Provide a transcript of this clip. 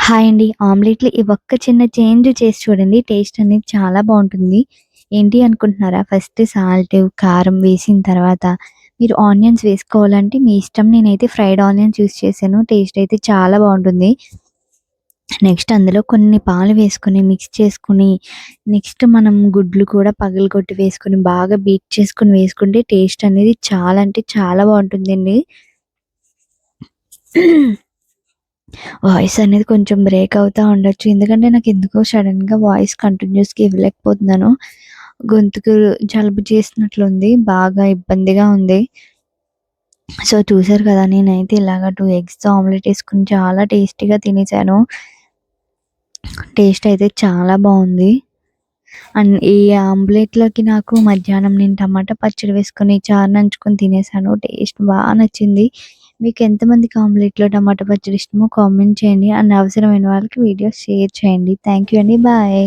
Hi అండి. ఆమ్లెట్‌లో ఈ ఒక్క చిన్న చేంజ్ చేసి చూడండి. టేస్ట్ అనేది చాలా బావుంటుంది. ఏంటి అనుకుంటున్నారా? ఫస్ట్ సాల్ట్, కారం వేసిన తర్వాత మీరు ఆనియన్స్ వేసుకోవాలంటే మీ ఇష్టం. నేనైతే ఫ్రైడ్ ఆనియన్స్ యూజ్ చేశాను. టేస్ట్ అయితే చాలా బావుంటుంది. నెక్స్ట్ అందులో కొన్ని పాలు వేసుకొని మిక్స్ చేసుకొని, నెక్స్ట్ మనం గుడ్లు కూడా పగలగొట్టి వేసుకొని బాగా బీట్ చేసుకొని వేసుకుంటే టేస్ట్ అనేది చాలా అంటే చాలా బావుంటుందండి. వాయిస్ అనేది కొంచెం బ్రేక్ అవుతా ఉండొచ్చు. ఎందుకంటే నాకెందుకో సడెన్‌గా వాయిస్ కంటిన్యూయస్‌గా ఇవ్వలేకపోతున్నాను. గొంతుకు జలుబు చేసినట్లుంది. బాగా ఇబ్బందిగా ఉంది. సో, చూసారు కదా! నేనైతే ఇలాగ 2 ఎగ్స్ ఆమ్లెట్ ఏసుకొని చాలా టేస్టీగా తినేసాను. టేస్ట్ అయితే చాలా బావుంది. అండ్ ఈ ఆమ్లెట్‌లోకి నాకు మధ్యాహ్నం నేను టమాటా పచ్చడి వేసుకొని, చారు నంచుకొని తినేసాను. టేస్ట్ నచ్చింది. మీకు ఎంతమందికి ఆమ్లెట్‌లో టమాటా పచ్చడి ఇష్టమో కామెంట్ చేయండి. అండ్ అవసరమైన వాళ్ళకి వీడియోస్ షేర్ చేయండి. థాంక్ యూ అండి. బాయ్.